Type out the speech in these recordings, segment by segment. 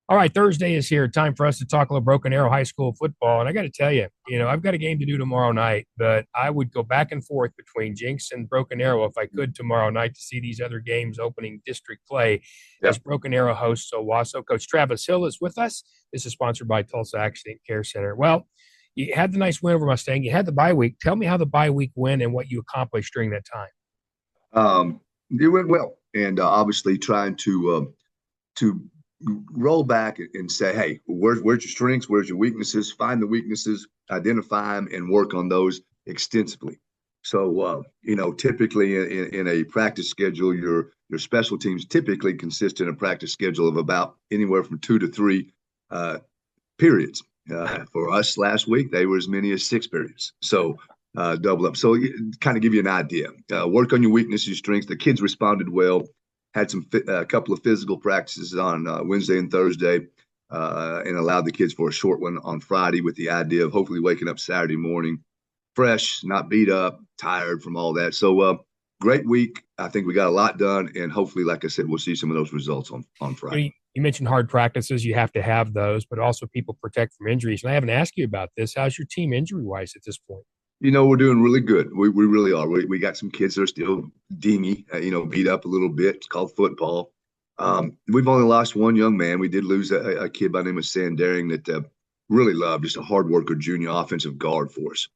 All right, Thursday is here. Time for us to talk a little Broken Arrow High School football. And I got to tell you, I've got a game to do tomorrow night, but I would go back and forth between Jinx and Broken Arrow if I could tomorrow night to see these other games opening district play as Yep. Broken Arrow hosts Owasso. Coach Travis Hill is with us. This is sponsored by Tulsa Accident Care Center. Well, you had the nice win over Mustang. You had the bye week. Tell me how the bye week went and what you accomplished during that time. It went well, and obviously trying to roll back and say, hey, where's your strengths? Where's your weaknesses? Find the weaknesses, identify them, and work on those extensively. So, typically in a practice schedule, your special teams typically consist in a practice schedule of about anywhere from 2 to 3 periods. For us last week, they were as many as 6 periods. So double up. So kind of give you an idea. Work on your weaknesses, your strengths. The kids responded well. Had a couple of physical practices on Wednesday and Thursday, and allowed the kids for a short one on Friday with the idea of hopefully waking up Saturday morning fresh, not beat up, tired from all that. So great week. I think we got a lot done, and hopefully, like I said, we'll see some of those results on Friday. You mentioned hard practices. You have to have those, but also people protect from injuries. And I haven't asked you about this. How's your team injury wise at this point? We're doing really good. We really are. We got some kids that are still dingy, beat up a little bit. It's called football. We've only lost one young man. We did lose a kid by the name of Sandaring that really loved, just a hard worker, junior offensive guard for us.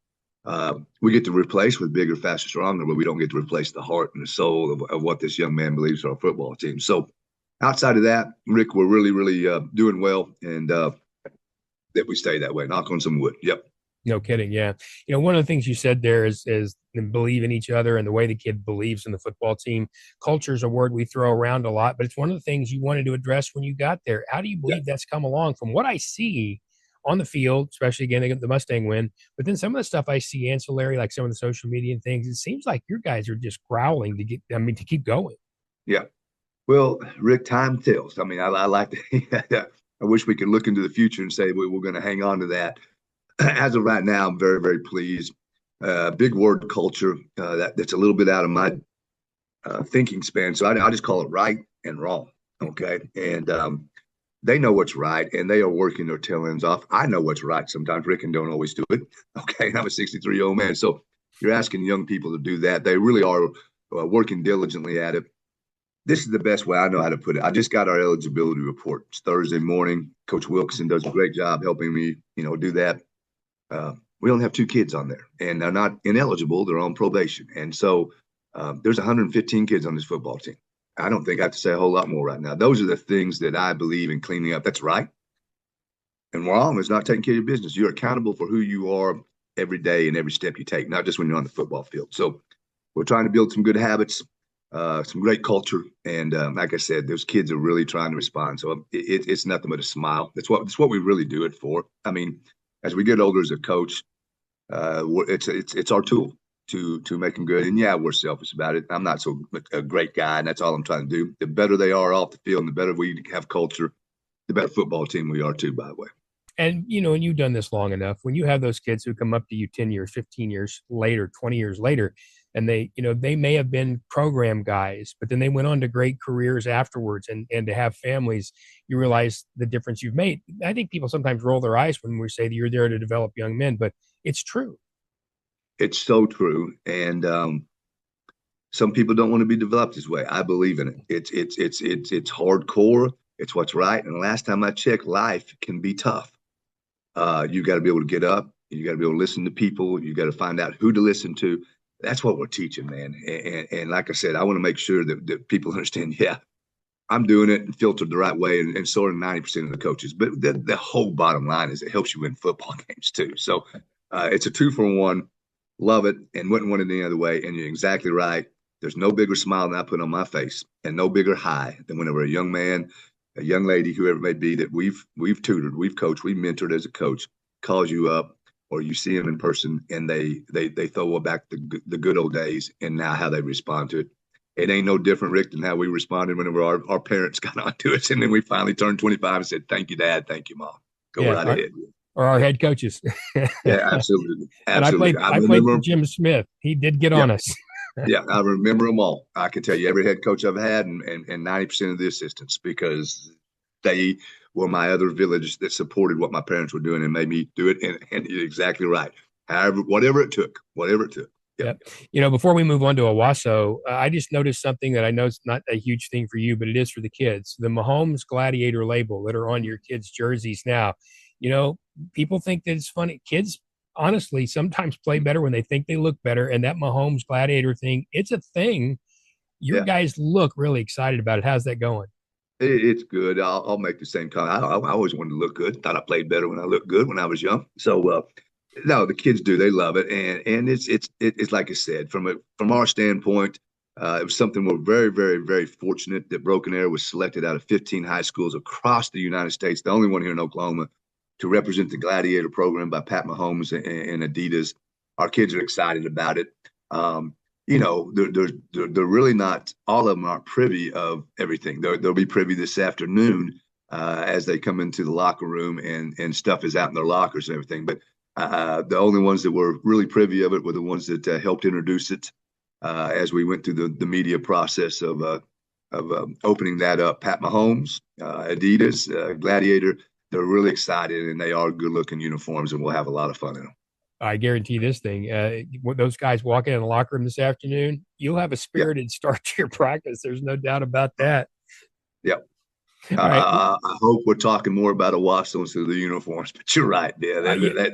We get to replace with bigger, faster, stronger, but we don't get to replace the heart and the soul of what this young man believes our football team. So outside of that, Rick, we're really, really doing well, and that we stay that way. Knock on some wood. Yep. No kidding. Yeah. One of the things you said there is believe in each other and the way the kid believes in the football team. Culture is a word we throw around a lot, but it's one of the things you wanted to address when you got there. How do you Yeah. believe that's come along from what I see on the field, especially again, the Mustang win, but then some of the stuff I see ancillary, like some of the social media and things, it seems like your guys are just growling to keep going. Yeah. Well, Rick, time tells. I mean, I like to, I wish we could look into the future and say we're going to hang on to that. As of right now, I'm very, very pleased. Big word culture. That's a little bit out of my thinking span. So I just call it right and wrong. Okay. And they know what's right and they are working their tail ends off. I know what's right sometimes. Rick and don't always do it. Okay. And I'm a 63-year-old man. So you're asking young people to do that. They really are working diligently at it. This is the best way I know how to put it. I just got our eligibility report. It's Thursday morning. Coach Wilkinson does a great job helping me, do that. We only have 2 kids on there, and they're not ineligible. They're on probation. And so there's 115 kids on this football team. I don't think I have to say a whole lot more right now. Those are the things that I believe in cleaning up. That's right. And wrong is not taking care of your business. You're accountable for who you are every day and every step you take, not just when you're on the football field. So we're trying to build some good habits, some great culture. And like I said, those kids are really trying to respond. So it's nothing but a smile. That's what we really do it for. I mean, as we get older as a coach, it's our tool to make them good. And yeah, we're selfish about it. I'm not so a great guy, and that's all I'm trying to do. The better they are off the field, and the better we have culture, the better football team we are too. By the way. And and you've done this long enough. When you have those kids who come up to you 10 years, 15 years later, 20 years later, and they may have been program guys, but then they went on to great careers afterwards and to have families, you realize the difference you've made. I think people sometimes roll their eyes when we say that you're there to develop young men, but it's true. It's so true, and some people don't want to be developed this way. I believe in it. It's hardcore. It's what's right. And the last time I checked, life can be tough. You got to be able to get up. You got to be able to listen to people. You got to find out who to listen to. That's what we're teaching, man. And like I said, I want to make sure that people understand, yeah, I'm doing it and filtered the right way. And so are 90% of the coaches. But the whole bottom line is it helps you win football games too. So it's a 2-for-1. Love it and wouldn't want it any other way. And you're exactly right. There's no bigger smile than I put on my face and no bigger high than whenever a young man, a young lady, whoever it may be that we've tutored, we've coached, we've mentored as a coach, calls you up or you see them in person and they throw back the good old days and now how they respond to it. It ain't no different, Rick, than how we responded whenever our parents got onto us. And then we finally turned 25 and said, thank you, Dad. Thank you, Mom. Go Yeah. right ahead. Or our head coaches. Yeah, absolutely. And I Absolutely. played I I played for remember, Jim Smith. He did get yeah, on us. yeah, I remember them all. I can tell you every head coach I've had and 90% of the assistants because they or my other village that supported what my parents were doing and made me do it. And you're exactly right. However, whatever it took. Yep. Yep. Before we move on to Owasso, I just noticed something that I know it's not a huge thing for you, but it is for the kids. The Mahomes Gladiator label that are on your kids' jerseys now. People think that it's funny. Kids honestly sometimes play better when they think they look better. And that Mahomes Gladiator thing, it's a thing. Your Yeah. guys look really excited about it. How's that going? It's good. I'll make the same comment. I always wanted to look good. Thought I played better when I looked good when I was young. So no, the kids do. They love it, and it's like I said from our standpoint, it was something we're very very very fortunate that Broken Arrow was selected out of 15 high schools across the United States, the only one here in Oklahoma, to represent the Gladiator program by Pat Mahomes and Adidas. Our kids are excited about it. They're really not, all of them aren't privy of everything. They'll be privy this afternoon as they come into the locker room and stuff is out in their lockers and everything. But the only ones that were really privy of it were the ones that helped introduce it as we went through the media process of opening that up. Pat Mahomes, Adidas, Gladiator, they're really excited and they are good looking uniforms and we'll have a lot of fun in them. I guarantee this thing. When those guys walk in the locker room this afternoon, you'll have a spirited start to your practice. There's no doubt about that. Yep. All right. I hope we're talking more about Owasso instead of the uniforms, but you're right. Yeah,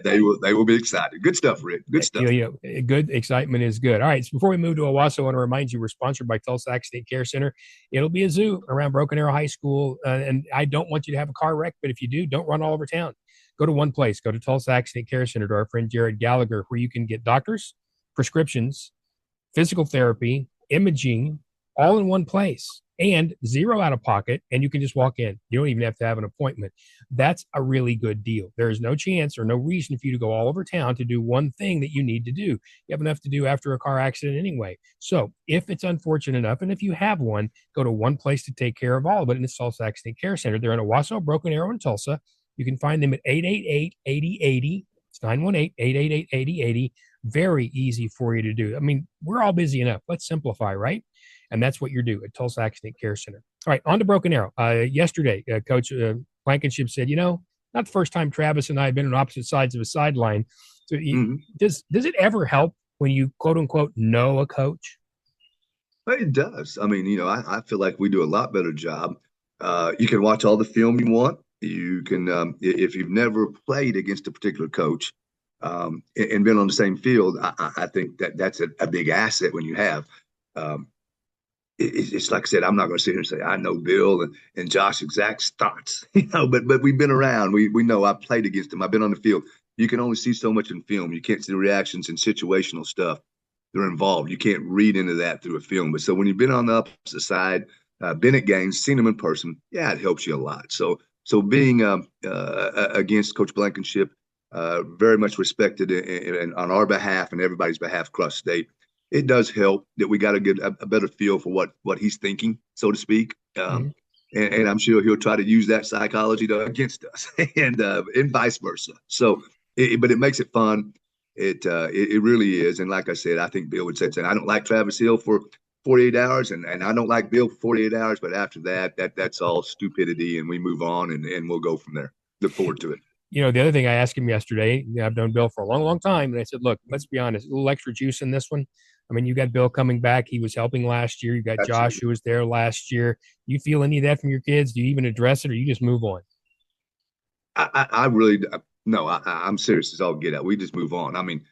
they will be excited. Good stuff, Rick. Good stuff. Good excitement is good. All right. So before we move to Owasso, I want to remind you we're sponsored by Tulsa Accident Care Center. It'll be a zoo around Broken Arrow High School, and I don't want you to have a car wreck, but if you do, don't run all over town. Go to one place. Go to Tulsa Accident Care Center to our friend Jared Gallagher, where you can get doctors, prescriptions, physical therapy, imaging, all in one place, and zero out of pocket, and you can just walk in. You don't even have to have an appointment. That's a really good deal. There is no chance or no reason for you to go all over town to do one thing that you need to do. You have enough to do after a car accident anyway. So if it's unfortunate enough, and if you have one, go to one place to take care of all of it, and it's Tulsa Accident Care Center. They're in Owasso, Broken Arrow, and Tulsa. You can find them at 888-8080. It's 918-888-8080. Very easy for you to do. I mean, we're all busy enough. Let's simplify, right? And that's what you're doing at Tulsa Accident Care Center. All right, on to Broken Arrow. Yesterday, Coach Blankenship said, not the first time Travis and I have been on opposite sides of a sideline. So does it ever help when you, quote unquote, know a coach? It does. I mean, I feel like we do a lot better job. You can watch all the film you want. You can, if you've never played against a particular coach and been on the same field, I think that's a big asset when you have. It's like I said, I'm not going to sit here and say I know Bill and Josh exact thoughts, but we've been around. We know I've played against them. I've been on the field. You can only see so much in film. You can't see the reactions and situational stuff that are involved. You can't read into that through a film. But so when you've been on the opposite side, been at games, seen them in person, yeah, it helps you a lot. So being against Coach Blankenship, very much respected and on our behalf and everybody's behalf across the state, it does help that we got to get a better feel for what he's thinking, so to speak. And I'm sure he'll try to use that psychology against us and vice versa. So, but it makes it fun. It really is. And like I said, I think Bill would say, I don't like Travis Hill for 48 hours and I don't like Bill for 48 hours, but after that's all stupidity and we move on and we'll go from there. Look forward to it. The other thing I asked him yesterday, I've known Bill for a long, long time. And I said, look, let's be honest, a little extra juice in this one. I mean, you got Bill coming back. He was helping last year. You got Absolutely. Josh, who was there last year. You feel any of that from your kids? Do you even address it or you just move on? I really, no, I'm serious as I'll get out. We just move on. I mean,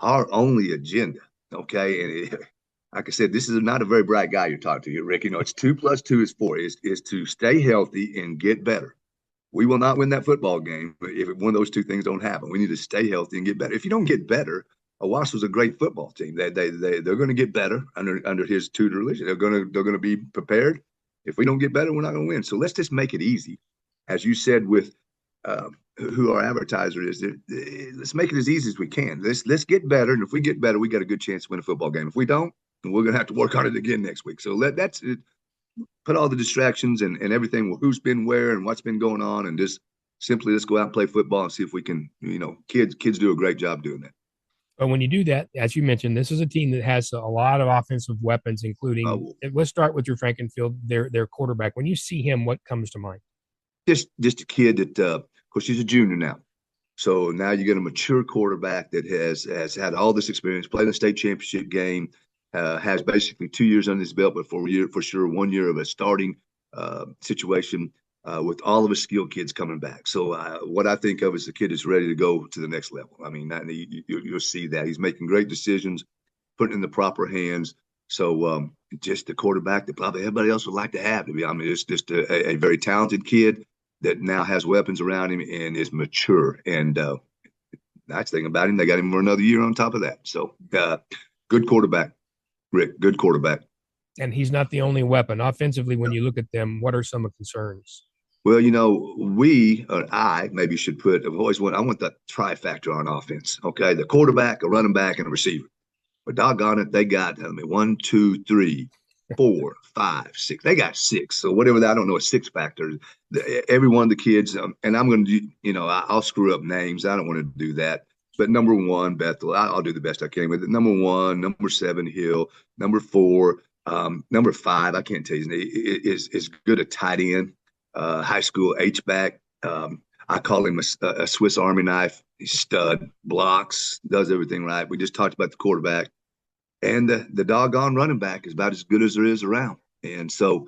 our only agenda, okay, and like I said, this is not a very bright guy you're talking to here, Rick. It's 2 + 2 is 4, is to stay healthy and get better. We will not win that football game if one of those two things don't happen. We need to stay healthy and get better. If you don't get better, Owasso's a great football team. They're going to get better under his tutelage. They're going to be prepared. If we don't get better, we're not going to win. So let's just make it easy, as you said with who our advertiser is. Let's make it as easy as we can. Let's get better, and if we get better, we got a good chance to win a football game. If we don't, then we're going to have to work on it again next week. So that's it. Put all the distractions and everything, who's been where and what's been going on, and just simply let's go out and play football and see if we can. Kids do a great job doing that. But when you do that, as you mentioned, this is a team that has a lot of offensive weapons, including let's start with your Frankenfield, their quarterback. When you see him, what comes to mind? just a kid that, of course, he's a junior now. So now you get a mature quarterback that has had all this experience, played in a state championship game, has basically 2 years under his belt, but for sure 1 year of a starting situation with all of his skilled kids coming back. So what I think of is the kid is ready to go to the next level. I mean, you'll see that he's making great decisions, putting in the proper hands. So just the quarterback that probably everybody else would like to have. I mean, it's just a very talented kid that now has weapons around him and is mature. And nice thing about him, they got him for another year on top of that. So good quarterback, Rick, good quarterback. And he's not the only weapon. Offensively, when you look at them, what are some of the concerns? Well, you know, we or I maybe should put. I've always I want the trifactor on offense. Okay, the quarterback, a running back, and a receiver. But doggone it, they got 1, 2, 3, 4, 5, 6. They got six. So whatever that, I don't know, a six factor. Every one of the kids, and I'm going to do, I'll screw up names. I don't want to do that. But number 1, Bethel, I'll do the best I can with it. Number 1, number 7, Hill. Number 4, number 5, I can't tell you his name, is good at tight end, high school H-back. I call him a Swiss Army knife. He's stud, blocks, does everything right. We just talked about the quarterback. And the doggone running back is about as good as there is around. And so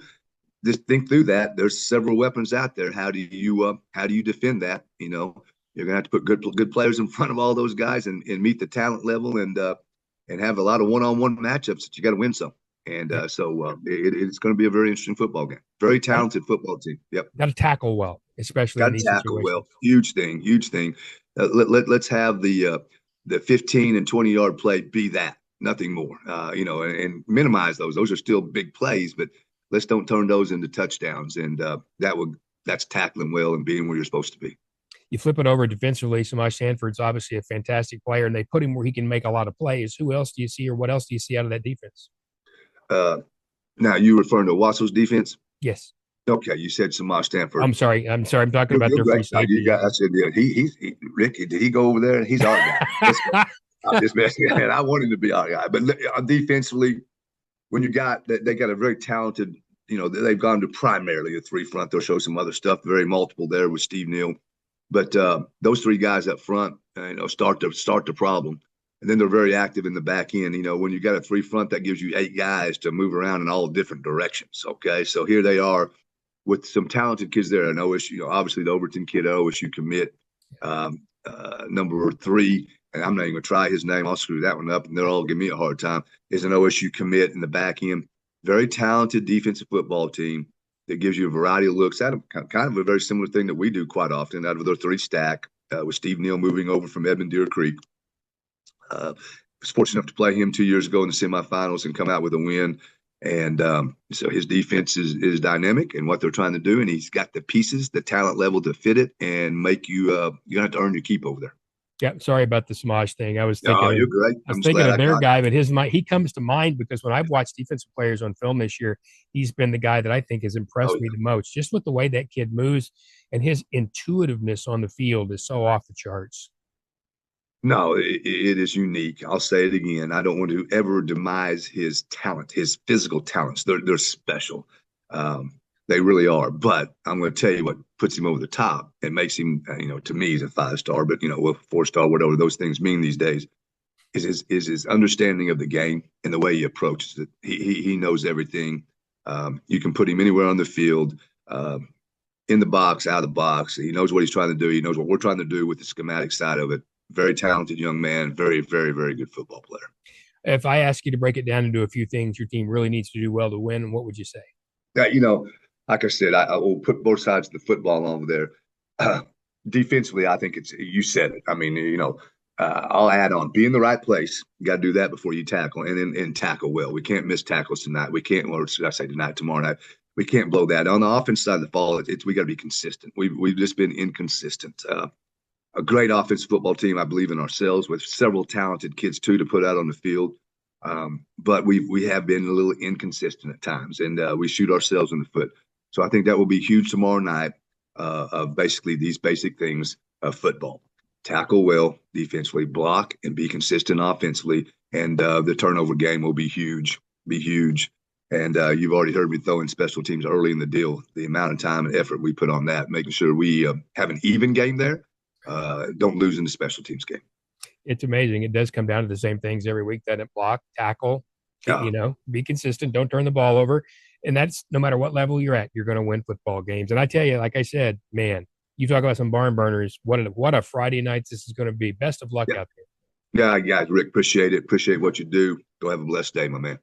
just think through that. There's several weapons out there. How do you defend that? You're going to have to put good players in front of all those guys and meet the talent level and have a lot of one-on-one matchups that you got to win some. And so it's going to be a very interesting football game. Very talented football team. Yep. Got to tackle well, especially got in to these tackle situations. well. Huge thing. Let's have the 15 and 20-yard play be that. Nothing more, and minimize those. Those are still big plays, but let's don't turn those into touchdowns. And that's tackling well and being where you're supposed to be. You flip it over defensively. Samaj Sanford's obviously a fantastic player, and they put him where he can make a lot of plays. Who else do you see, or what else do you see out of that defense? Now you referring to Wassel's defense? Yes. Okay, you said Samaj Stanford. I'm sorry. I'm talking about their free safety. I said, yeah, Rick, did he go over there? He's our guy. I'm just messing. And I want him to be our guy. But defensively, when you got that, they got a very talented. They've gone to primarily a 3 front. They'll show some other stuff. Very multiple there with Steve Neal, but those 3 guys up front, start the problem. And then they're very active in the back end. When you got a 3 front, that gives you 8 guys to move around in all different directions. Okay, so here they are with some talented kids there. An OSU, obviously the Overton kid, OSU commit, number 3. And I'm not even going to try his name. I'll screw that one up, and they'll all give me a hard time, is an OSU commit in the back end. Very talented defensive football team that gives you a variety of looks at them. Kind of a very similar thing that we do quite often out of their 3 stack with Steve Neal moving over from Edmond Deer Creek. Was fortunate enough to play him 2 years ago in the semifinals and come out with a win. And so his defense is dynamic in what they're trying to do, and he's got the pieces, the talent level to fit it and make you have to earn your keep over there. Yeah, sorry about the Samaj thing. I was thinking, you're great. I was thinking of their guy, but he comes to mind because when I've watched defensive players on film this year, he's been the guy that I think has impressed me the most, just with the way that kid moves, and his intuitiveness on the field is so off the charts. No, it is unique. I'll say it again. I don't want to ever demise his talent, his physical talents. They're special. They really are. But I'm going to tell you what puts him over the top and makes him, to me, he's a 5-star, but, 4-star, whatever those things mean these days, is his understanding of the game and the way he approaches it. He knows everything. You can put him anywhere on the field, in the box, out of the box. He knows what he's trying to do. He knows what we're trying to do with the schematic side of it. Very talented young man, very, very, very good football player. If I ask you to break it down into a few things your team really needs to do well to win, what would you say? Like I said, I will put both sides of the football over there. Defensively, I think you said it. I mean, I'll add on, be in the right place. You got to do that before you tackle, and tackle well. We can't miss tackles tonight. We can't, or should I say tonight, tomorrow night. We can't blow that. On the offense side of the ball, we got to be consistent. We've just been inconsistent. A great offensive football team. I believe in ourselves with several talented kids too to put out on the field. But we have been a little inconsistent at times, and we shoot ourselves in the foot. So I think that will be huge tomorrow night of basically these basic things of football. Tackle well defensively, block, and be consistent offensively. And the turnover game will be huge, And you've already heard me throw in special teams early in the deal. The amount of time and effort we put on that, making sure we have an even game there, don't lose in the special teams game. It's amazing. It does come down to the same things every week: that block, tackle, be consistent, don't turn the ball over. And that's no matter what level you're at, you're going to win football games. And I tell you, like I said, man, you talk about some barn burners. What a Friday night this is going to be. Best of luck out there. Yeah, guys, Rick, appreciate it. Appreciate what you do. Go have a blessed day, my man.